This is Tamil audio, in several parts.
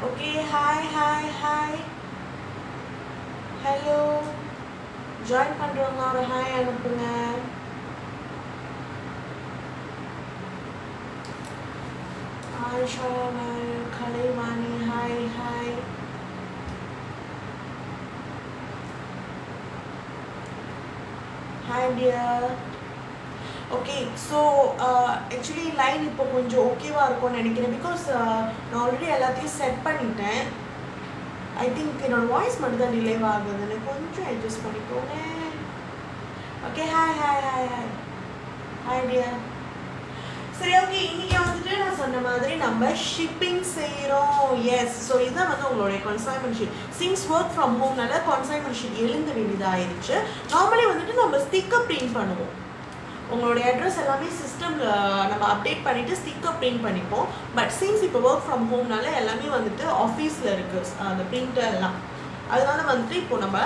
Okay, hi. Hello. Join பண்றவங்க ஒரு ஹாய் அனுப்புங்க. Ayesha Kalaivani hi. Hi dear. Okay, so actually line இப்போ கொஞ்சம் ஓகேவா இருக்கும்னு நினைக்கிறேன் பிகாஸ் நான் ஆல்ரெடி எல்லாத்தையும் செட் பண்ணிட்டேன். I think என்னோட வாய்ஸ் மட்டும் தான் டிலே ஆகுதுன்னு கொஞ்சம் அட்ஜஸ்ட் பண்ணிக்கோங்க. Okay hi dear. சரி ஓகே, இன்னைக்கு வந்துட்டு நான் சொன்ன மாதிரி நம்ம ஷிப்பிங் செய்கிறோம். எஸ், ஸோ இதுதான் வந்து உங்களுடைய consignment sheet. Since work from ஹோம்னால கன்சைன்மெண்ட் ஷீட் எழுந்த வேண்டியதாகிடுச்சு. நார்மலி வந்துட்டு நம்ம ஸ்டிக்கர் பிரிண்ட் பண்ணுவோம். உங்களுடைய அட்ரஸ் எல்லாமே சிஸ்டமில் நம்ம அப்டேட் பண்ணிவிட்டு ஸ்டிக்கர் பிரிண்ட் பண்ணிப்போம். பட் சின்ஸ் இப்போ ஒர்க் ஃப்ரம் ஹோம்னால எல்லாமே வந்துட்டு ஆஃபீஸில் இருக்குது அந்த பிரிண்டர் எல்லாம். அதனால வந்துட்டு இப்போ நம்ம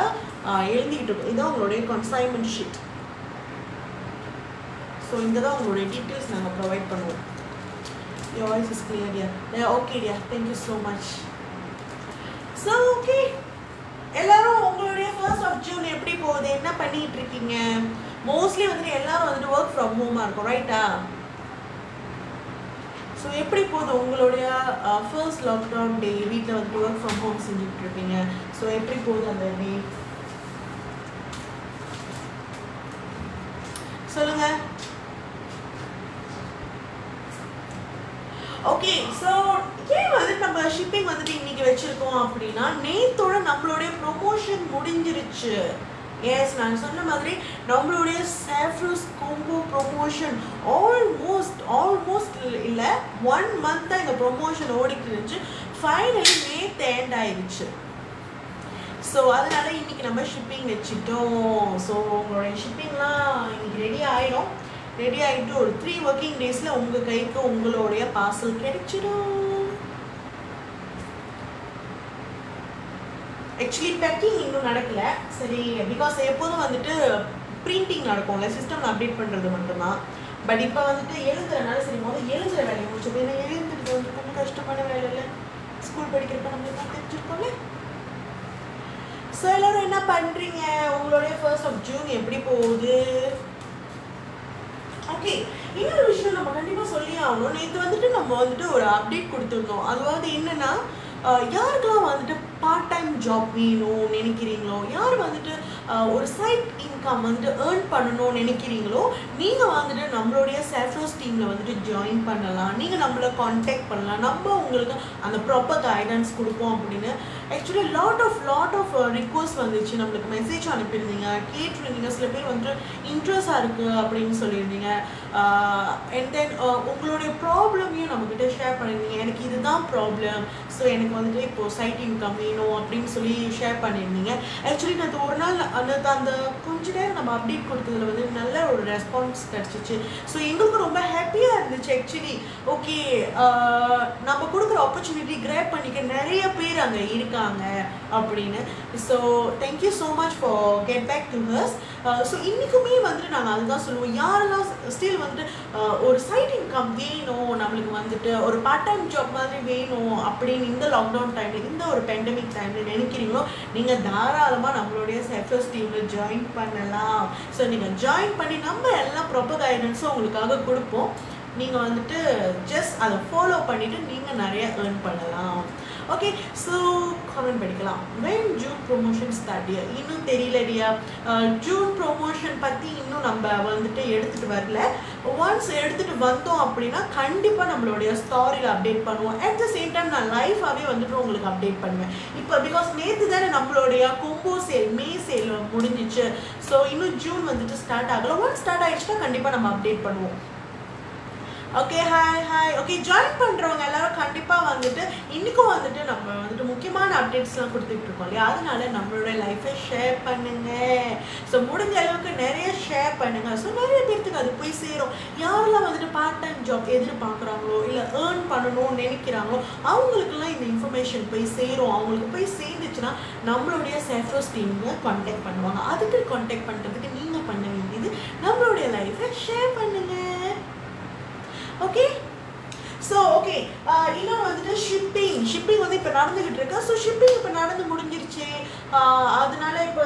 எழுதிக்கிட்டு இருக்கோம். இதுதான் உங்களுடைய கன்சைன்மெண்ட் ஷீட். ஸோ இங்கே தான் உங்களுடைய டீட்டெயில்ஸ் நாங்கள் ப்ரொவைட் பண்ணுவோம். Your voice is clear dear. Okay dear, thank you so much. So okay, எல்லாரும் உங்களுடைய 1st of June எப்படி போகுது, என்ன பண்ணிகிட்டு இருக்கீங்க? மோஸ்ட்லி வந்துட்டு எல்லாரும் வந்துட்டு ஒர்க் ஃப்ரம் ஹோமாக இருக்கும், ரைட்டா? ஸோ எப்படி போகுது உங்களுடைய ஃபர்ஸ்ட் லாக்டவுன் டே? வீட்டில் வந்துட்டு ஒர்க் ஃப்ரம் ஹோம் செஞ்சுட்டு இருப்பீங்க. ஸோ எப்படி போகுது அந்த டே சொல்லுங்க. ஓகே, ஸோ ஏன் வந்துட்டு நம்ம ஷிப்பிங் வந்துட்டு இன்னைக்கு வச்சிருக்கோம் அப்படின்னா, நேத்தோட நம்மளுடைய ப்ரொமோஷன் முடிஞ்சிருச்சு. எஸ், நான் சொன்ன மாதிரி நம்மளுடைய சேஃப்ரோஸ் கோம்போ ப்ரொமோஷன் ஆல்மோஸ்ட் இல்லை 1 month தான் இந்த ப்ரொமோஷன் ஓடிட்டு இருந்துச்சு. ஃபைனலி நேற்று எண்ட் ஆயிடுச்சு. ஸோ அதனால இன்னைக்கு நம்ம ஷிப்பிங் வச்சுட்டோம். ஸோ உங்களுடைய ஷிப்பிங்லாம் இன்னைக்கு ரெடி ஆகிட்டு ஒரு 3 working daysல உங்கள் கைக்கு உங்களுடைய பார்சல் கிடைச்சிடும். ஆக்சுவலி பேக்கிங் இன்னும் நடக்கல. சரி, பிகாஸ் எப்போதும் வந்துட்டு பிரிண்டிங் நடக்கும்ல, சிஸ்டமில் அப்டேட் பண்ணுறது மட்டும்தான். பட் இப்போ வந்துட்டு எழுதுறதுனால சரி முதல்ல எழுதுகிற வேலையை முடிச்சு. ஏன்னா எழுதுறது வந்து ரொம்ப கஷ்டமான வேலை இல்லை. ஸ்கூல் படிக்கிறப்ப நம்ம எல்லாம் தெரிஞ்சிருக்கோம்ல. ஸோ எல்லோரும் என்ன பண்ணுறீங்க? உங்களுடைய 1st of June எப்படி போகுது? ஓகே, இன்னொரு விஷயம் நம்ம கண்டிப்பாக சொல்லி ஆகணும். நேற்று வந்துட்டு நம்ம வந்துட்டு ஒரு அப்டேட் கொடுத்துருந்தோம். அதாவது என்னென்னா, யாருக்கெல்லாம் வந்துட்டு பார்ட் டைம் ஜாப் வேணும் நினைக்கிறீங்களோ, யார் வந்துட்டு ஒரு சைட் இன்கம் வந்துட்டு ஏர்ன் பண்ணணும்னு நினைக்கிறீங்களோ, நீங்கள் வந்துட்டு நம்மளுடைய சேஃப்ரோஸ் டீமில் வந்துட்டு ஜாயின் பண்ணலாம். நீங்கள் நம்மளை கான்டாக்ட் பண்ணலாம். நம்ம உங்களுக்கு அந்த ப்ராப்பர் கைடன்ஸ் கொடுப்போம் அப்படின்னு. ஆக்சுவலி லாட் ஆஃப் ரிக்வஸ்ட் வந்துச்சு. நம்மளுக்கு மெசேஜ் அனுப்பியிருந்தீங்க, கேட்டிருந்தீங்க. சில பேர் வந்துட்டு இன்ட்ரெஸ்டாக இருக்குது அப்படின்னு சொல்லியிருந்தீங்க. அண்ட் தென் உங்களுடைய ப்ராப்ளமையும் நம்மக்கிட்ட ஷேர் பண்ணியிருந்தீங்க. எனக்கு இதுதான் ப்ராப்ளம், ஸோ எனக்கு வந்துட்டு இப்போது சைட் இன்கம் வேணும் அப்படின்னு சொல்லி ஷேர் பண்ணியிருந்தீங்க. ஆக்சுவலி நான் ஒரு நாள் அந்த கொஞ்ச நேரம் நம்ம அப்டேட் கொடுத்ததில் வந்து நல்ல ஒரு ரெஸ்பான்ஸ் கிடச்சிச்சு. ஸோ எங்களுக்கு ரொம்ப ஹாப்பியாக இருந்துச்சு. ஆக்சுவலி ஓகே, நம்ம கொடுக்குற ஆப்பர்ச்சுனிட்டி கிராப் பண்ணிக்க நிறைய பேர் அங்கே இருக்காங்க அப்படின்னு. So thank you so much for get back to us. So இன்றைக்குமே வந்துட்டு நாங்கள் அதுதான் சொல்லுவோம். யாரெல்லாம் ஸ்டில் வந்துட்டு ஒரு சைட் இன்கம் வேணும், நம்மளுக்கு வந்துட்டு ஒரு பார்ட் டைம் ஜாப் மாதிரி வேணும் அப்படின்னு இந்த லாக்டவுன் டைமில், இந்த ஒரு பேண்டமிக் டைமில் நினைக்கிறீங்களோ, நீங்கள் தாராளமாக நம்மளுடைய சேஃப்ரோஸ் டீமில் ஜாயின் பண்ணலாம். ஸோ நீங்கள் ஜாயின் பண்ணி நம்ம எல்லாம் ப்ராப்பர் கைடன்ஸும் உங்களுக்காக கொடுப்போம். நீங்கள் வந்துட்டு ஜஸ்ட் அதை ஃபாலோ பண்ணிவிட்டு நீங்கள் நிறைய ஏர்ன் பண்ணலாம். ஓகே, ஸோ கமெண்ட் படிக்கலாம். When June promotion start? இன்னும் தெரியலடியா. ஜூன் ப்ரொமோஷன் பற்றி இன்னும் நம்ம வந்துட்டு எடுத்துகிட்டு வரல. ஒன்ஸ் எடுத்துகிட்டு வந்தோம் அப்படின்னா கண்டிப்பாக நம்மளுடைய ஸ்டாரியில் அப்டேட் பண்ணுவோம். அட் த சேம் டைம் நான் லைஃபாகவே வந்துட்டு உங்களுக்கு அப்டேட் பண்ணுவேன். இப்போ பிகாஸ் நேற்று தானே நம்மளுடைய கொம்போ சேல், மே சேல் முடிஞ்சிச்சு. ஸோ இன்னும் ஜூன் வந்துட்டு ஸ்டார்ட் ஆகலை. ஒன்ஸ் ஸ்டார்ட் ஆகிடுச்சுன்னா கண்டிப்பாக நம்ம அப்டேட் பண்ணுவோம். Okay, hi. ஓகே, ஜாயின் பண்ணுறவங்க எல்லாரும் கண்டிப்பாக வந்துட்டு இன்றைக்கும் வந்துட்டு நம்ம வந்துட்டு முக்கியமான அப்டேட்ஸ்லாம் கொடுத்துட்ருக்கோம் இல்லையா? அதனால நம்மளோட லைஃப்பை ஷேர் பண்ணுங்கள். ஸோ முடிஞ்ச அளவுக்கு நிறைய ஷேர் பண்ணுங்கள். ஸோ நிறைய பேர்த்துக்கு அது போய் சேரும். யாரெல்லாம் வந்துட்டு பார்ட் டைம் ஜாப் எதிர்பார்க்குறாங்களோ, இல்லை ஏர்ன் பண்ணணும்னு நினைக்கிறாங்களோ, அவங்களுக்குலாம் இந்த இன்ஃபர்மேஷன் போய் சேரும். அவங்களுக்கு போய் சேர்ந்துச்சுன்னா நம்மளுடைய சேஃப்ரோஸ் டீமில் கான்டாக்ட் பண்ணுவாங்க. அதுக்கு கான்டாக்ட் பண்ணுறதுக்கு நீங்கள் பண்ண வேண்டியது நம்மளுடைய லைஃப்பை ஷேர் பண்ணுங்கள். ஓகே, ஸோ ஓகே, ஓகே, இன்னொன்று வந்துட்டு ஷிப்பிங் வந்து இப்போ நடந்துக்கிட்டு இருக்கு. ஸோ ஷிப்பிங் இப்போ நடந்து முடிஞ்சிருச்சு. அதனால இப்போ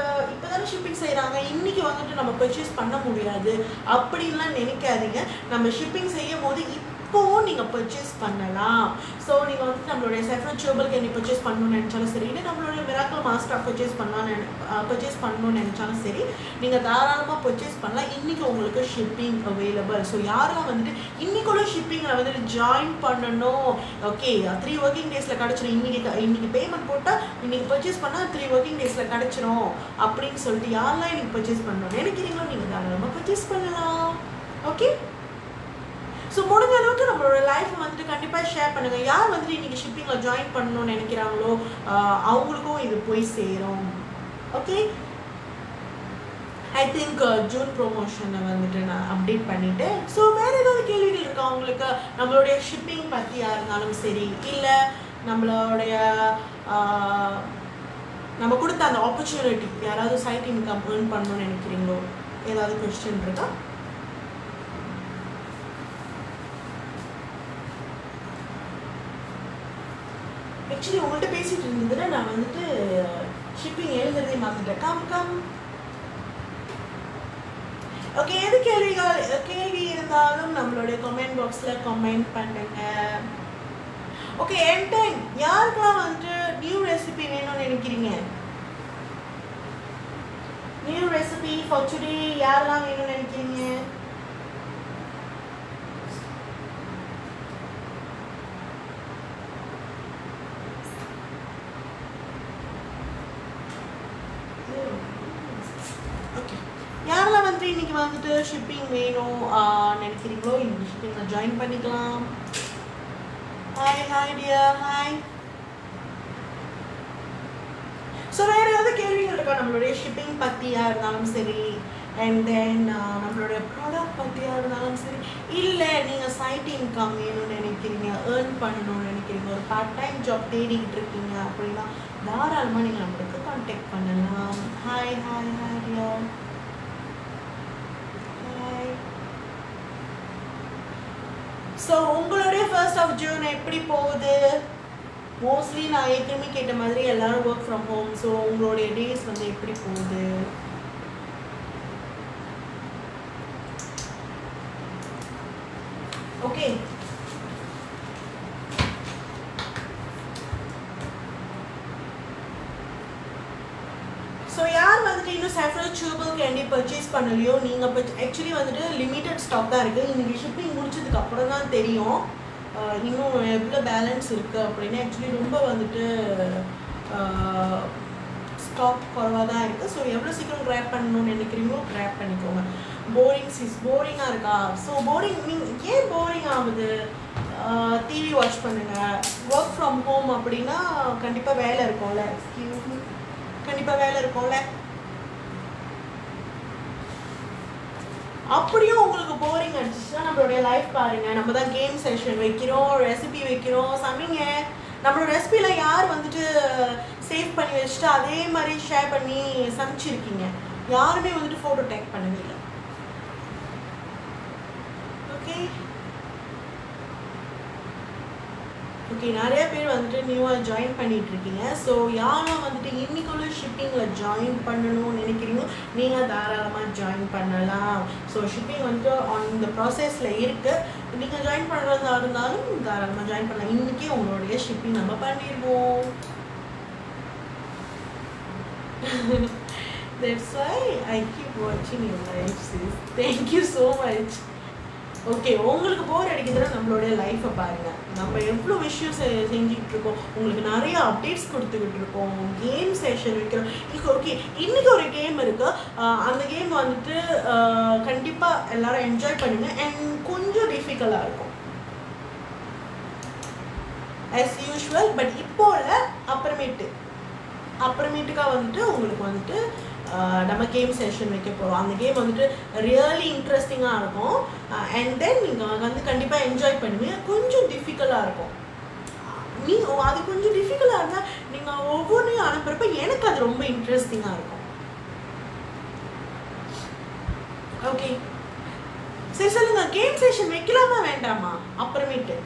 தானே ஷிப்பிங் செய்கிறாங்க, இன்றைக்கி வந்துட்டு நம்ம பர்ச்சேஸ் பண்ண முடியாது அப்படின்லாம் நினைக்காதீங்க. நம்ம ஷிப்பிங் செய்யும் போது இப்போவும் நீங்கள் பர்ச்சேஸ் பண்ணலாம். ஸோ நீங்கள் வந்து நம்மளுடைய செஃப்ரன் ட்யூபல் கேண்டி பர்ச்சேஸ் பண்ணணும்னு நினச்சாலும் சரி, இல்லை நம்மளுடைய மிராக்கிள் மாஸ்டர் பர்ச்சேஸ் பண்ணணும்னு நினச்சாலும் சரி, நீங்கள் தாராளமாக பர்ச்சேஸ் பண்ணலாம். இன்றைக்கி உங்களுக்கு ஷிப்பிங் அவைலபிள். ஸோ யாரெல்லாம் வந்துட்டு இன்றைக்குள்ள ஷிப்பிங்கில் வந்துட்டு ஜாயின் பண்ணணும், ஓகே 3 ஒர்க்கிங் டேஸில் கிடச்சிடும், இன்றைக்கி பேமெண்ட் போட்டால் இன்றைக்கி பர்ச்சேஸ் பண்ணால் 3 ஒர்க்கிங் டேஸில் கிடச்சிரும் அப்படின்னு சொல்லிட்டு யாரெல்லாம் இன்றைக்கி பர்ச்சேஸ் பண்ணணும் நினைக்கிறீங்களோ நீங்கள் தாராளமாக பர்ச்சேஸ் பண்ணலாம். ஓகே, ஸோ முடிஞ்ச அளவுக்கு நம்மளோட லைஃப்பை வந்துட்டு கண்டிப்பாக ஷேர் பண்ணுங்கள். யார் வந்துட்டு இன்றைக்கி ஷிப்பிங்கில் ஜாயின் பண்ணணும்னு நினைக்கிறாங்களோ அவங்களுக்கும் இது போய் சேரும். ஓகே, ஐ திங்க் ஜூன் ப்ரொமோஷனை வந்துட்டு நான் அப்டேட் பண்ணிவிட்டேன். ஸோ வேறு ஏதாவது கேள்விகள் இருக்கா உங்களுக்கு? நம்மளுடைய ஷிப்பிங் பற்றியாக இருந்தாலும் சரி, இல்லை நம்மளுடைய நம்ம கொடுத்த அந்த ஆப்பர்ச்சுனிட்டி யாராவது சைட் இன்கம் ஏர்ன் பண்ணணும்னு நினைக்கிறீங்களோ, ஏதாவது கொஸ்டின் இருக்கா? ஆக்சுவலி உங்கள்கிட்ட பேசிகிட்டு இருந்ததுன்னா நான் வந்துட்டு ஷிப்பிங் எழுதுறதே மாற்றிட்டேன். கம் ஓகே, எது கேள்வி இருந்தாலும் நம்மளுடைய கமெண்ட் பாக்ஸில் கமெண்ட் பண்ணுங்க. ஓகே, என் டைம் யாருக்கெல்லாம் வந்துட்டு நியூ ரெசிபி வேணும்னு நினைக்கிறீங்க? நியூ ரெசிபி ஃபார் டுடே யாரெல்லாம் வேணும்னு நினைக்கிறீங்க? யாரெல்லாம் வந்து இன்னைக்கு வந்துட்டு ஷிப்பிங் வேணும் நினைக்கிறீங்களோ இன்னைக்கு ஷிப்பிங்கில் ஜாயின் பண்ணிக்கலாம். Hi dear, hi. ஸோ வேறு ஏதாவது கேள்விகள் இருக்கா நம்மளுடைய ஷிப்பிங் பற்றியாக இருந்தாலும் சரி, அண்ட் தென் நம்மளுடைய ப்ராடக்ட் பற்றியாக இருந்தாலும் சரி, இல்லை நீங்கள் சைட் இன்கம் வேணும்னு நினைக்கிறீங்க, ஏர்ன் பண்ணணும்னு நினைக்கிறீங்க, ஒரு பார்ட் டைம் ஜாப் தேடிக்கிட்டு இருக்கீங்க அப்படின்னா தாராளமாக நீங்கள் நம்மளுக்கு கான்டாக்ட் பண்ணலாம். Hi dear. ஸோ உங்களுடைய 1st of June எப்படி போகுது? மோஸ்ட்லி நான் ஏற்கனவே கேட்ட மாதிரி எல்லாரும் ஒர்க் ஃப்ரம் ஹோம். ஸோ உங்களுடைய டேஸ் வந்து எப்படி போகுது? ஓகே, ஸோ யார் வந்துட்டு இன்னும் சாஃப்ரன் ட்யூபல் கேண்டி பர்ச்சேஸ் பண்ணலையோ, நீங்கள் ஆக்சுவலி வந்துட்டு லிமிட்டட் ஸ்டாக் தான் இருக்குது. இன்றைக்கி ஷிப்பிங் முடிச்சதுக்கு அப்புறம் தான் தெரியும் இன்னும் எவ்வளோ பேலன்ஸ் இருக்குது அப்படின்னு. ஆக்சுவலி ரொம்ப வந்துட்டு ஸ்டாக் குறவாக தான் இருக்குது. ஸோ எவ்வளோ சீக்கிரம் கிராப் பண்ணணும்னு நினைக்கிறீங்களோ கிராப் பண்ணிக்கோங்க. போரிங்காக இருக்கா? ஸோ நீங்கள் ஏன் போரிங் ஆகுது? டிவி வாட்ச் பண்ணுங்கள். ஒர்க் ஃப்ரம் ஹோம் அப்படின்னா கண்டிப்பாக வேலை இருக்கும்ல, கண்டிப்பாக வேலை இருக்கும்ல. அப்படியும் உங்களுக்கு போரிங் அடிச்சுன்னா நம்மளுடைய லைஃப் பாருங்க. நம்ம தான் கேம் செஷன் வைக்கிறோம், ரெசிபி வைக்கிறோம், சமைங்க. நம்மளோட ரெசிபிலாம் யார் வந்துட்டு சேவ் பண்ணி வச்சுட்டு அதே மாதிரி ஷேர் பண்ணி சமைச்சிருக்கீங்க? யாருமே வந்துட்டு ஃபோட்டோ டேக் பண்ணவே இல்லை. ஓகே, நிறைய பேர் வந்துட்டு நியூவாக ஜாயின் பண்ணிட்டு இருக்கீங்க. ஸோ யாரெல்லாம் வந்துட்டு இன்னைக்குள்ள ஷிப்பிங்கில் ஜாயின் பண்ணணும்னு நினைக்கிறீங்களோ நீங்கள் தாராளமாக ஜாயின் பண்ணலாம். ஸோ ஷிப்பிங் வந்துட்டு ஆன் த ப்ராசஸில் இருக்குது. நீங்கள் ஜாயின் பண்ணுறதா இருந்தாலும் தாராளமாக ஜாயின் பண்ணலாம். இன்றைக்கி உங்களுடைய ஷிப்பிங் நம்ம பண்ணிடுவோம். That's why I keep watching your live, sis. Thank you so much. Okay, உங்களுக்கு போர் அடிக்கிறதுனா நம்மளுடைய லைஃப்பை பாருங்கள். நம்ம எவ்வளோ விஷயம் செஞ்சுக்கிட்டு இருக்கோம், உங்களுக்கு நிறைய அப்டேட்ஸ் கொடுத்துக்கிட்டு இருக்கோம், கேம் செஷன் வைக்கிறோம். ஓகே, இன்றைக்கி ஒரு கேம் இருக்குது. அந்த கேம் வந்துட்டு கண்டிப்பாக எல்லோரும் என்ஜாய் பண்ணுங்கள். அண்ட் கொஞ்சம் டிஃபிகல்ட்டாக இருக்கும் ஆஸ் யூஷுவல். பட் இப்போ இல்லை, அப்புறமேட்டுக்காக வந்துட்டு உங்களுக்கு வந்துட்டு நம்ம கேம் செஷன் வைக்க போகிறோம். அந்த கேம் வந்துட்டு ரியலி இன்ட்ரெஸ்டிங்காக இருக்கும். அண்ட் தென் நீங்கள் வந்து கண்டிப்பாக என்ஜாய் பண்ணுவீங்க. கொஞ்சம் டிஃபிகல்ட்டாக இருக்கும். அது கொஞ்சம் டிஃபிகல்ட்டாக இருந்தால் நீங்கள் ஒவ்வொன்றையும் அனுப்புகிறப்ப எனக்கு அது ரொம்ப இன்ட்ரெஸ்டிங்காக இருக்கும். ஓகே, சரி சொல்லுங்கள், கேம் செஷன் வைக்கலாமா வேண்டாமா? அப்புறமேட்டு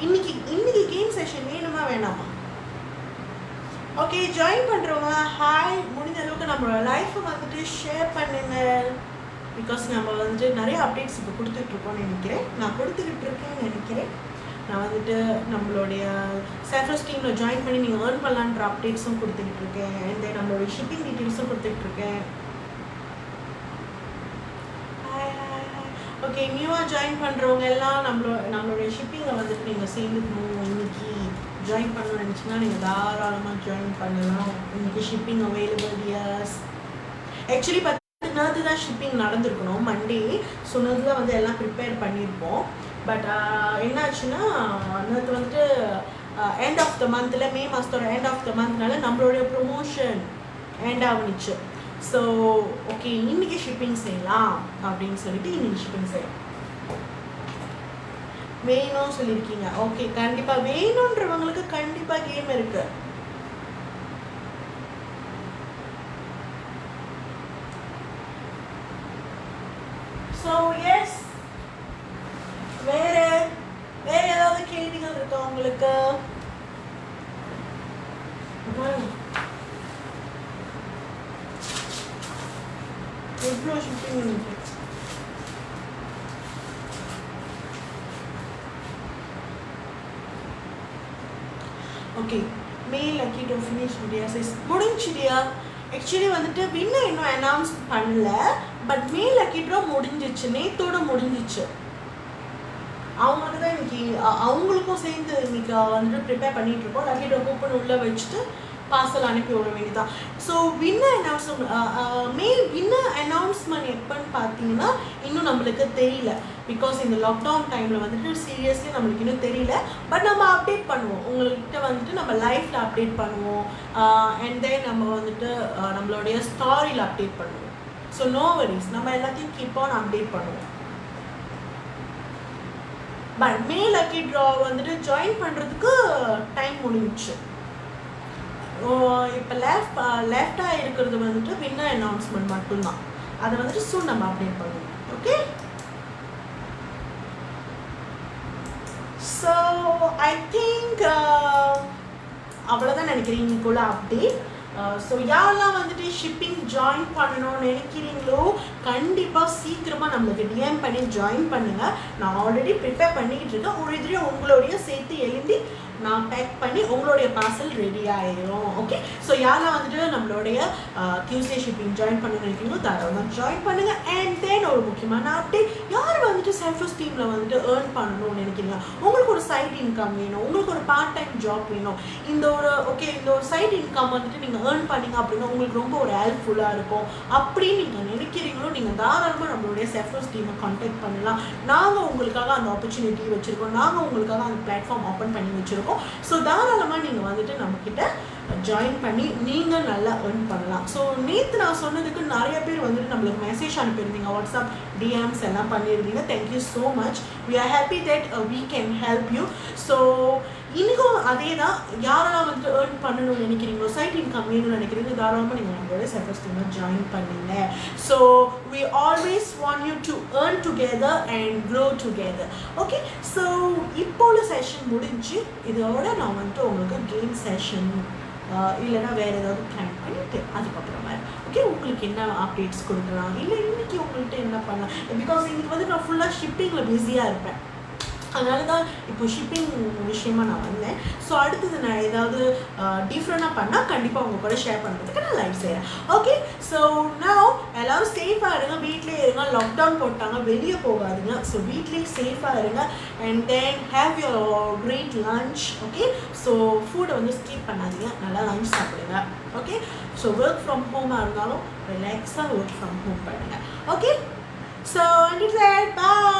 இன்னைக்கு கேம் செஷன் வேணுமா வேணாமா? ஓகே, ஜாயின் பண்ணுறவங்க ஹாய், முடிஞ்ச அளவுக்கு நம்மளோட லைஃப்பை வந்துட்டு ஷேர் பண்ணுங்க. பிகாஸ் நம்ம வந்துட்டு நிறைய அப்டேட்ஸ் இப்போ கொடுத்துட்ருக்கோன்னு நினைக்கிறேன், நான் கொடுத்துக்கிட்டு இருக்கேன்னு நினைக்கிறேன். நான் வந்துட்டு நம்மளுடைய செல்ஃப் டீமில் ஜாயின் பண்ணி நீங்கள் ஏர்ன் பண்ணலான்ற அப்டேட்ஸும் கொடுத்துக்கிட்டு இருக்கேன். அண்ட் நம்மளுடைய ஷிப்பிங் டீட்டெயில்ஸும் கொடுத்துக்கிட்டு இருக்கேன். ஓகே, நியூவாக ஜாயின் பண்ணுறவங்க எல்லாம் நம்மளுடைய ஷிப்பிங்கை வந்துட்டு நீங்கள் சேர்ந்துக்கணும். இன்னைக்கு ஜாயின் பண்ணணும்னு நினச்சிங்கன்னா நீங்கள் தாராளமாக ஜாயின் பண்ணலாம். இன்னைக்கு ஷிப்பிங் அவைலபிள். எஸ், ஆக்சுவலி நேற்று தான் ஷிப்பிங் நடந்திருக்கணும், மண்டே. ஸோ நேற்று தான் வந்து எல்லாம் ப்ரிப்பேர் பண்ணியிருப்போம். பட் என்னாச்சுன்னா நேற்று வந்துட்டு எண்ட் ஆஃப் த மந்தில், மே மாதத்தோட எண்ட் ஆஃப் த மந்த்னால நம்மளுடைய ப்ரொமோஷன் எண்ட் ஆகிடுச்சு. ஸோ ஓகே, இன்றைக்கி ஷிப்பிங் செய்யலாம் அப்படின்னு சொல்லிட்டு இன்றைக்கி ஷிப்பிங் செய்யலாம். வேணும் சொல்லியிருக்கீங்க. ஓகே, கண்டிப்பாக வேணுன்றவங்களுக்கு கண்டிப்பாக கேம் இருக்குது. ஸோ எஸ், வேற ஏதாவது கேள்விகள் இருக்கா உங்களுக்கு? எவ்வளோ ஷிப்பிங் இருக்கு? Okay, mail lucky to finish video size முடிஞ்சிடியா? ஆக்சுவலி வந்துட்டு வின்னர் இன்னும் அனௌன்ஸ் பண்ணல, பட் மெயில் லக்கி ட்ரா முடிஞ்சிச்சு, நேத்தோட முடிஞ்சிச்சு. அவங்களுக்கு தான் இன்னைக்கு அவங்களுக்கும் சேர்ந்து இன்னைக்கு வந்துட்டு ப்ரிப்பேர் பண்ணிட்டு இருக்கோம். லக்கி ட்ரா கூப்பன் உள்ளே வச்சுட்டு பார்சல் அனுப்பி விட வேண்டியதான். ஸோ வின்னர் அனௌன்ஸ்மெண்ட் எப்போன்னு பார்த்தீங்கன்னா இன்னும் நம்மளுக்கு தெரியல. பிகாஸ் இந்த லாக்டவுன் டைமில் வந்துட்டு சீரியஸ்லி நம்மளுக்கு இன்னும் தெரியல. பட் நம்ம அப்டேட் பண்ணுவோம், உங்கள்கிட்ட வந்துட்டு நம்ம லைஃப்பில் அப்டேட் பண்ணுவோம். அண்ட் தென் நம்ம வந்துட்டு நம்மளுடைய ஸ்டாரியில் அப்டேட் பண்ணுவோம். ஸோ நோ வரிஸ், நம்ம எல்லாத்தையும் கீப் ஆன் அப்டேட் பண்ணுவோம். பட் மே லக்கி ட்ரா வந்துட்டு ஜாயின் பண்ணுறதுக்கு டைம் முடிஞ்சிச்சு. இப்போ லெஃப்டாக இருக்கிறது வந்துட்டு வின்னர் அனௌன்ஸ்மெண்ட் மட்டும்தான். அதை வந்துட்டு சூன் நம்ம அப்டேட் பண்ணுவோம். ஓகே, ஸோ ஐ திங்க் அவ்வளோதான் நினைக்கிறேன் இன்னைக்குள்ள அப்டேட். ஸோ யாரெல்லாம் வந்துட்டு ஷிப்பிங் ஜாயின் பண்ணணும்னு நினைக்கிறீங்களோ கண்டிப்பாக சீக்கிரமாக நம்மளுக்கு டிஎம் பண்ணி ஜாயின் பண்ணுங்கள். நான் ஆல்ரெடி ப்ரிப்பேர் பண்ணிக்கிட்டு இருக்கேன். ஒரு இதுலேயும் உங்களுடைய சேர்த்து எழுதி நான் பேக் பண்ணி உங்களுடைய பார்சல் ரெடி ஆயிடும். ஓகே, ஸோ யாரெல்லாம் வந்துட்டு நம்மளுடைய டியூஸ்டே ஷிப்பிங் ஜாயின் பண்ணணும்னு நினைக்கிறீங்களோ தாராளமாக ஜாயின் பண்ணுங்கள். அண்ட் தென் ஒரு முக்கியமான அப்டேட், யார் வந்துட்டு செல்ஃப் டீமில் வந்துட்டு ஏர்ன் பண்ணணும்னு நினைக்கிறீங்க, உங்களுக்கு ஒரு சைட் இன்கம் வேணும், உங்களுக்கு ஒரு பார்ட் டைம் ஜாப் வேணும், இந்த ஒரு சைட் இன்கம் வந்துட்டு நீங்கள் ஏர்ன் பண்ணிங்க அப்படின்னா உங்களுக்கு ரொம்ப ஒரு ஹெல்ப்ஃபுல்லாக இருக்கும் அப்படின்னு நீங்கள் நினைக்கிறீங்களோ நீங்கள் தாராளமாக நம்மளுடைய செல்ஃப் டீமை கான்டாக்ட் பண்ணலாம். நாங்கள் உங்களுக்காக அந்த ஆப்பர்ச்சுனிட்டி வச்சுருக்கோம், நாங்கள் உங்களுக்காக அந்த பிளாட்ஃபார்ம் ஓப்பன் பண்ணி வச்சுருக்கோம். ஸோ தாராளமாக நீங்கள் வந்துட்டு நம்மக்கிட்ட ஜாயின் பண்ணி நீங்கள் நல்லா ஏர்ன் பண்ணலாம். ஸோ நேற்று நான் சொன்னதுக்கு நிறைய பேர் வந்துட்டு நம்மளுக்கு மெசேஜ் அனுப்பியிருந்தீங்க, வாட்ஸ்அப் டிஎம்ஸ் எல்லாம் பண்ணியிருந்தீங்க. Thank you so much. We are happy that we can help you. So இன்றைக்கும் அதே தான், யாரெல்லாம் வந்துட்டு ஏர்ன் பண்ணணும்னு நினைக்கிறீங்களோ, சைட் இன்கம் வேணும்னு நினைக்கிறீங்க, தாராளமாக நீங்கள் நம்மளோட செல்ஃப் டீமை ஜாயின் பண்ணுங்க. So we always want you to earn together and grow together. Okay, so இப்போ உள்ள செஷன் முடிஞ்சு இதோட நான் வந்துட்டு உங்களுக்கு கேம் செஷன் இல்லைனா வேறு ஏதாவது பிளான் பண்ணிவிட்டு அதுக்கப்புறமா ஓகே உங்களுக்கு என்ன அப்டேட்ஸ் கொடுக்கலாம், இல்லை இன்றைக்கி உங்கள்கிட்ட என்ன பண்ணலாம். பிகாஸ் இன்றைக்கி வந்து நான் ஃபுல்லாக ஷிப்பிங்கில் பிஸியாக இருப்பேன், அதனால தான் இப்போ ஷிப்பிங் விஷயமாக நான் வந்தேன். ஸோ அடுத்தது நான் ஏதாவது டிஃப்ரெண்ட்டாக பண்ணால் கண்டிப்பாக உங்கள் கூட ஷேர் பண்ணுறதுக்கு நான் லைவ் செய்கிறேன். ஓகே, ஸோ நான் எல்லோரும் சேஃபாக இருங்க, வீட்லேயே இருங்க. லாக்டவுன் போட்டாங்க, வெளியே போகாதுங்க. ஸோ வீட்லேயே சேஃபாக இருங்க. And then have your great lunch. Okay, so ஃபுட்டை வந்து ஸ்கிப் பண்ணாதீங்க, நல்லா லன்ச் சாப்பிடுங்க. ஓகே, ஸோ ஒர்க் ஃப்ரம் ஹோமாக இருந்தாலும் ரிலாக்ஸாக ஒர்க் ஃப்ரம் ஹோம் பண்ணுங்கள். Okay, so and it's bye.